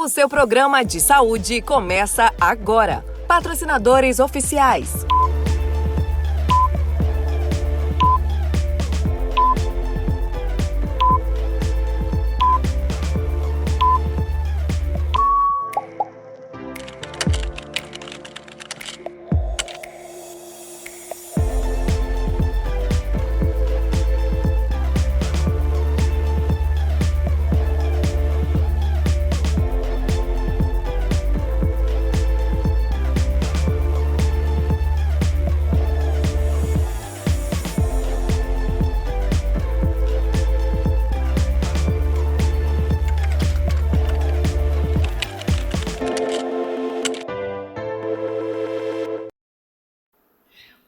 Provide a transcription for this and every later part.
O seu programa de saúde começa agora. Patrocinadores oficiais.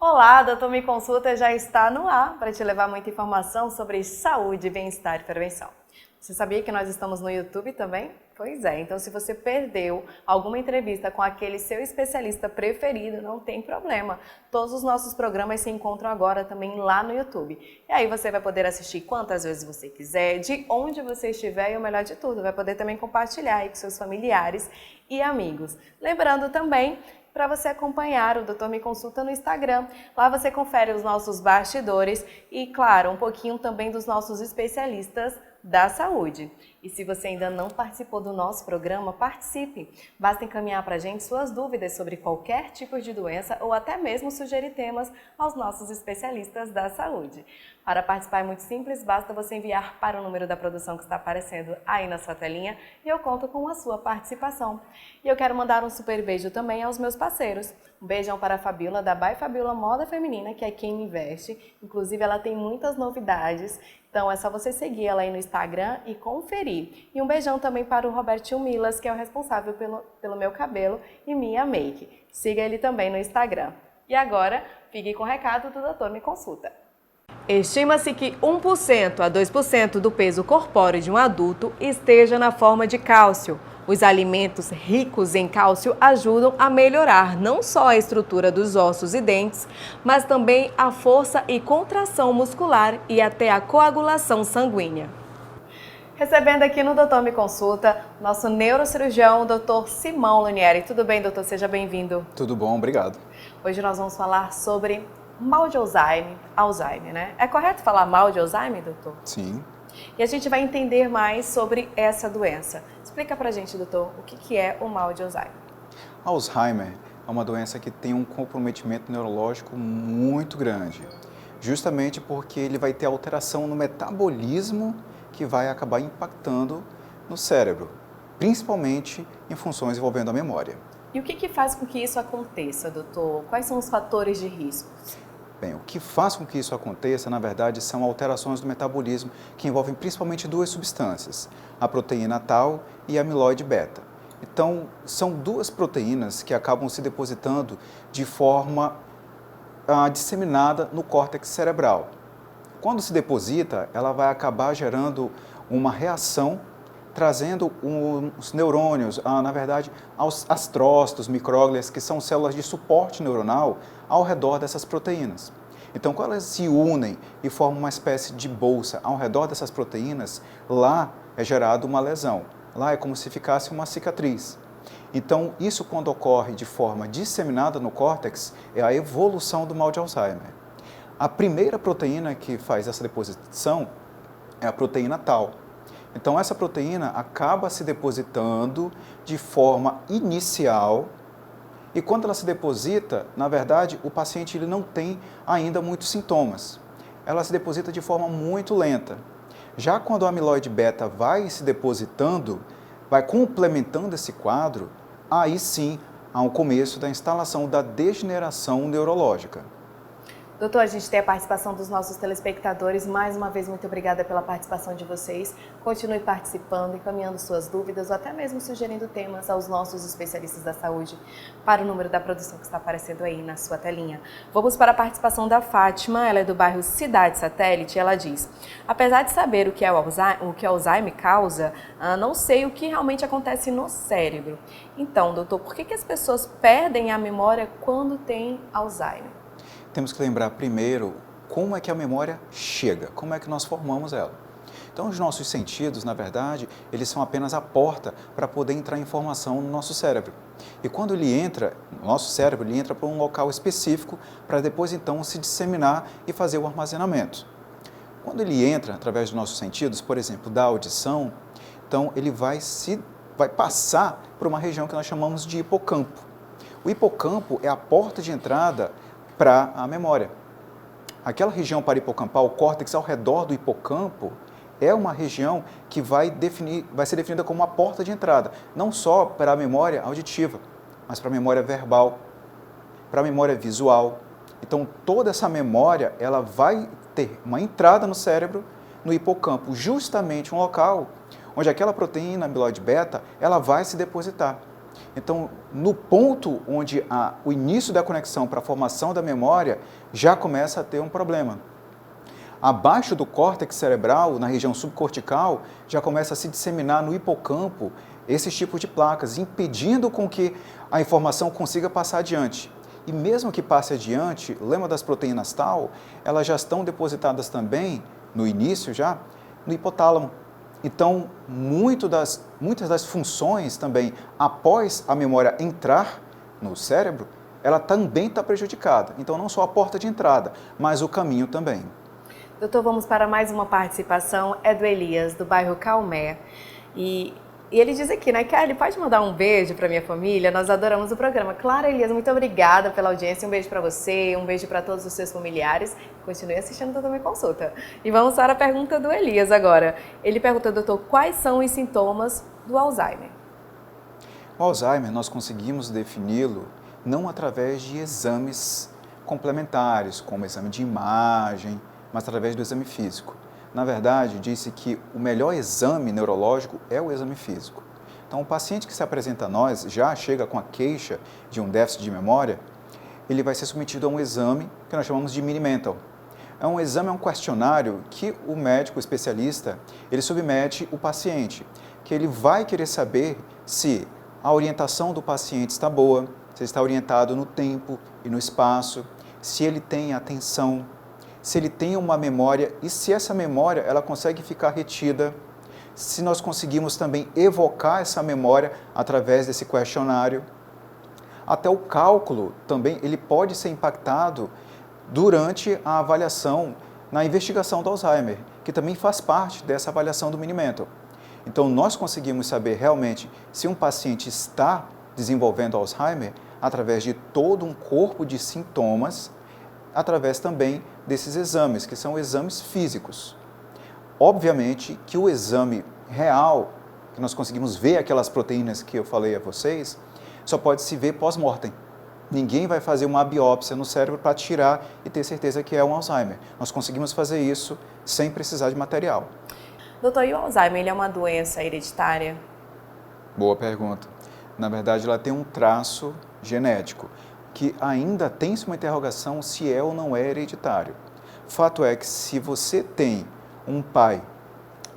Olá, Doutor Me Consulta já está no ar para te levar muita informação sobre saúde, bem-estar e prevenção. Você sabia que nós estamos no YouTube também? Pois é, então se você perdeu alguma entrevista com aquele seu especialista preferido, não tem problema. Todos os nossos programas se encontram agora também lá no YouTube. E aí você vai poder assistir quantas vezes você quiser, de onde você estiver e o melhor de tudo, vai poder também compartilhar aí com seus familiares e amigos. Lembrando também para você acompanhar o Doutor Me Consulta no Instagram. Lá você confere os nossos bastidores e, claro, um pouquinho também dos nossos especialistas da saúde. E se você ainda não participou do nosso programa, participe. Basta encaminhar para a gente suas dúvidas sobre qualquer tipo de doença ou até mesmo sugerir temas aos nossos especialistas da saúde. Para participar é muito simples, basta você enviar para o número da produção que está aparecendo aí na sua telinha e eu conto com a sua participação. E eu quero mandar um super beijo também aos meus parceiros. Um beijão para a Fabiola, da By Fabiola Moda Feminina, que é quem me veste. Inclusive, ela tem muitas novidades. Então, é só você seguir ela aí no Instagram e conferir. E um beijão também para o Robertinho Milas, que é o responsável pelo meu cabelo e minha make. Siga ele também no Instagram. E agora, fique com o recado do Doutor Me Consulta. Estima-se que 1% a 2% do peso corpóreo de um adulto esteja na forma de cálcio. Os alimentos ricos em cálcio ajudam a melhorar não só a estrutura dos ossos e dentes, mas também a força e contração muscular e até a coagulação sanguínea. Recebendo aqui no Doutor Me Consulta, nosso neurocirurgião, o Dr. Simão Lunieri. Tudo bem, doutor? Seja bem-vindo. Tudo bom, obrigado. Hoje nós vamos falar sobre mal de Alzheimer, né? É correto falar mal de Alzheimer, doutor? Sim. E a gente vai entender mais sobre essa doença. Explica pra gente, doutor, o que é o mal de Alzheimer? Alzheimer é uma doença que tem um comprometimento neurológico muito grande, justamente porque ele vai ter alteração no metabolismo que vai acabar impactando no cérebro, principalmente em funções envolvendo a memória. E o que faz com que isso aconteça, doutor? Quais são os fatores de risco? Bem, o que faz com que isso aconteça, na verdade, são alterações do metabolismo que envolvem principalmente duas substâncias, a proteína tau e a amiloide beta. Então, são duas proteínas que acabam se depositando de forma disseminada no córtex cerebral. Quando se deposita, ela vai acabar gerando uma reação, trazendo os neurônios, na verdade, aos astrócitos, micróglias, que são células de suporte neuronal, ao redor dessas proteínas. Então, quando elas se unem e formam uma espécie de bolsa ao redor dessas proteínas, lá é gerada uma lesão. Lá é como se ficasse uma cicatriz. Então, isso quando ocorre de forma disseminada no córtex, é a evolução do mal de Alzheimer. A primeira proteína que faz essa deposição é a proteína tau. Então, essa proteína acaba se depositando de forma inicial e quando ela se deposita, na verdade, o paciente ele não tem ainda muitos sintomas. Ela se deposita de forma muito lenta. Já quando a amiloide beta vai se depositando, vai complementando esse quadro, aí sim há um começo da instalação da degeneração neurológica. Doutor, a gente tem a participação dos nossos telespectadores. Mais uma vez, muito obrigada pela participação de vocês. Continue participando, encaminhando suas dúvidas ou até mesmo sugerindo temas aos nossos especialistas da saúde para o número da produção que está aparecendo aí na sua telinha. Vamos para a participação da Fátima, ela é do bairro Cidade Satélite. Ela diz: apesar de saber o que Alzheimer causa, não sei o que realmente acontece no cérebro. Então, doutor, por que as pessoas perdem a memória quando têm Alzheimer? Temos que lembrar primeiro como é que a memória chega, como é que nós formamos ela. Então, os nossos sentidos, na verdade, eles são apenas a porta para poder entrar informação no nosso cérebro. E quando ele entra, no nosso cérebro, ele entra para um local específico para depois, então, se disseminar e fazer o armazenamento. Quando ele entra através dos nossos sentidos, por exemplo, da audição, então ele vai passar por uma região que nós chamamos de hipocampo. O hipocampo é a porta de entrada para a memória. Aquela região parahipocampal, o córtex ao redor do hipocampo, é uma região que vai ser definida como uma porta de entrada, não só para a memória auditiva, mas para a memória verbal, para a memória visual. Então, toda essa memória, ela vai ter uma entrada no cérebro, no hipocampo, justamente um local onde aquela proteína amiloide beta, ela vai se depositar. Então, no ponto onde o início da conexão para a formação da memória já começa a ter um problema. Abaixo do córtex cerebral, na região subcortical, já começa a se disseminar no hipocampo esses tipos de placas, impedindo com que a informação consiga passar adiante. E mesmo que passe adiante, lembra das proteínas tal, elas já estão depositadas também, no início já, no hipotálamo. Então, muitas das funções também, após a memória entrar no cérebro, ela também está prejudicada. Então, não só a porta de entrada, mas o caminho também. Doutor, vamos para mais uma participação, é do Elias, do bairro Calmé. E ele diz aqui, né, Kelly, pode mandar um beijo para minha família? Nós adoramos o programa. Claro, Elias, muito obrigada pela audiência, um beijo para você, um beijo para todos os seus familiares. Continue assistindo toda a minha consulta. E vamos para a pergunta do Elias agora. Ele pergunta, doutor, quais são os sintomas do Alzheimer? O Alzheimer, nós conseguimos defini-lo não através de exames complementares, como exame de imagem, mas através do exame físico. Na verdade, disse que o melhor exame neurológico é o exame físico. Então, o paciente que se apresenta a nós, já chega com a queixa de um déficit de memória, ele vai ser submetido a um exame que nós chamamos de Mini-Mental. É um questionário que o médico especialista, ele submete o paciente, que ele vai querer saber se a orientação do paciente está boa, se ele está orientado no tempo e no espaço, se ele tem atenção, se ele tem uma memória e se essa memória ela consegue ficar retida, se nós conseguimos também evocar essa memória através desse questionário. Até o cálculo também ele pode ser impactado durante a avaliação na investigação do Alzheimer, que também faz parte dessa avaliação do Mini-Mental. Então, nós conseguimos saber realmente se um paciente está desenvolvendo Alzheimer através de todo um corpo de sintomas, através também desses exames, que são exames físicos. Obviamente que o exame real, que nós conseguimos ver aquelas proteínas que eu falei a vocês, só pode se ver pós-mortem. Ninguém vai fazer uma biópsia no cérebro para tirar e ter certeza que é um Alzheimer. Nós conseguimos fazer isso sem precisar de material. Doutor, e o Alzheimer, ele é uma doença hereditária? Boa pergunta. Na verdade, ela tem um traço genético, que ainda tem-se uma interrogação se é ou não é hereditário. Fato é que se você tem um pai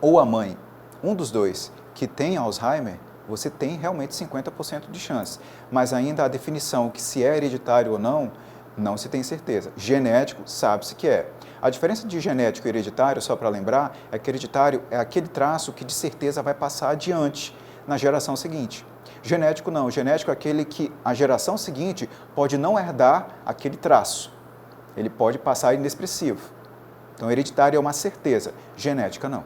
ou a mãe, um dos dois, que tem Alzheimer, você tem realmente 50% de chance. Mas ainda a definição que se é hereditário ou não se tem certeza. Genético, sabe-se que é. A diferença de genético e hereditário, só para lembrar, é que hereditário é aquele traço que de certeza vai passar adiante na geração seguinte. Genético não, genético é aquele que a geração seguinte pode não herdar aquele traço. Ele pode passar inexpressivo. Então, hereditário é uma certeza, genética não.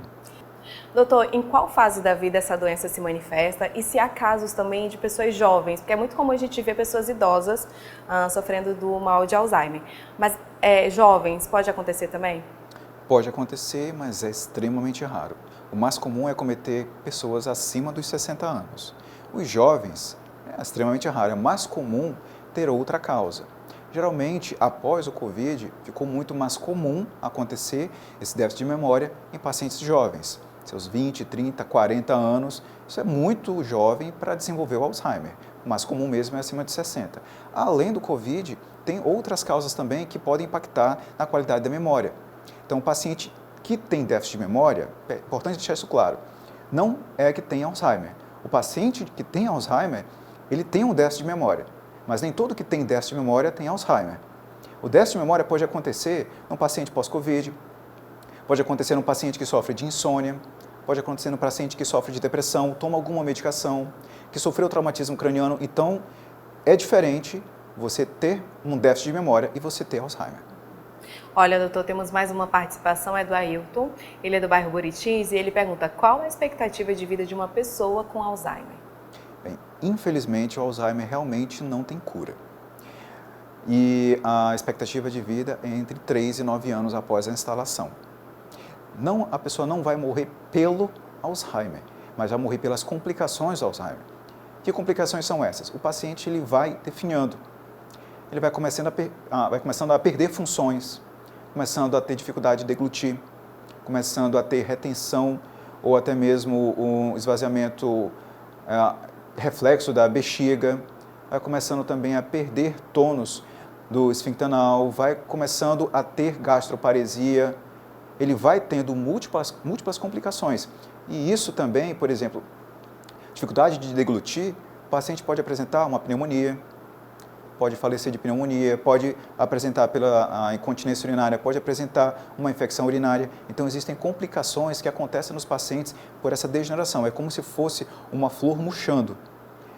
Doutor, em qual fase da vida essa doença se manifesta e se há casos também de pessoas jovens? Porque é muito comum a gente ver pessoas idosas sofrendo do mal de Alzheimer. Mas jovens, pode acontecer também? Pode acontecer, mas é extremamente raro. O mais comum é cometer pessoas acima dos 60 anos. Os jovens, é extremamente raro, é mais comum ter outra causa. Geralmente, após o Covid, ficou muito mais comum acontecer esse déficit de memória em pacientes jovens. Seus 20, 30, 40 anos, isso é muito jovem para desenvolver o Alzheimer. O mais comum mesmo é acima de 60. Além do Covid, tem outras causas também que podem impactar na qualidade da memória. Então, o paciente que tem déficit de memória, é importante deixar isso claro, não é que tem Alzheimer. O paciente que tem Alzheimer, ele tem um déficit de memória, mas nem todo que tem déficit de memória tem Alzheimer. O déficit de memória pode acontecer num paciente pós-Covid, Pode acontecer no paciente que sofre de insônia, pode acontecer no paciente que sofre de depressão, toma alguma medicação, que sofreu traumatismo craniano. Então, é diferente você ter um déficit de memória e você ter Alzheimer. Olha, doutor, temos mais uma participação, é do Ailton. Ele é do bairro Buritis e ele pergunta qual a expectativa de vida de uma pessoa com Alzheimer? Bem, infelizmente, o Alzheimer realmente não tem cura. E a expectativa de vida é entre 3 e 9 anos após a instalação. A pessoa não vai morrer pelo Alzheimer, mas vai morrer pelas complicações do Alzheimer. Que complicações são essas? O paciente ele vai definhando, ele vai começando a perder funções, começando a ter dificuldade de deglutir, começando a ter retenção ou até mesmo um esvaziamento reflexo da bexiga, vai começando também a perder tônus do esfíncter anal, vai começando a ter gastroparesia, ele vai tendo múltiplas complicações. E isso também, por exemplo, dificuldade de deglutir, o paciente pode apresentar uma pneumonia, pode falecer de pneumonia, pode apresentar pela incontinência urinária, pode apresentar uma infecção urinária. Então, existem complicações que acontecem nos pacientes por essa degeneração. É como se fosse uma flor murchando.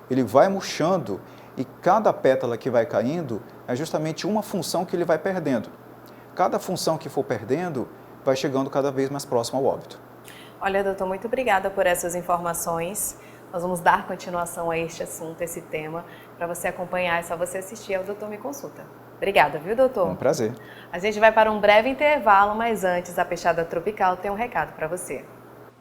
Ele vai murchando e cada pétala que vai caindo é justamente uma função que ele vai perdendo. Cada função que for perdendo vai chegando cada vez mais próximo ao óbito. Olha, doutor, muito obrigada por essas informações. Nós vamos dar continuação a este assunto, esse tema. Para você acompanhar, é só você assistir ao Doutor Me Consulta. Obrigada, viu, doutor? Um prazer. A gente vai para um breve intervalo, mas antes, a Peixada Tropical tem um recado para você.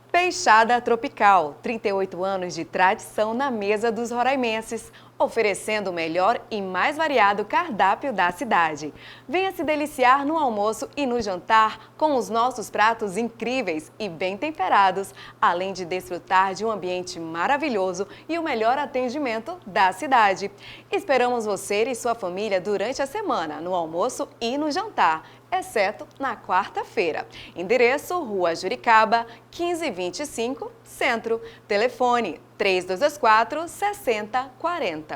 Peixada Tropical, 38 anos de tradição na mesa dos roraimenses, oferecendo o melhor e mais variado cardápio da cidade. Venha se deliciar no almoço e no jantar com os nossos pratos incríveis e bem temperados, além de desfrutar de um ambiente maravilhoso e o melhor atendimento da cidade. Esperamos você e sua família durante a semana, no almoço e no jantar, exceto na quarta-feira. Endereço: Rua Juricaba, 1525, Centro. Telefone 3224 6040.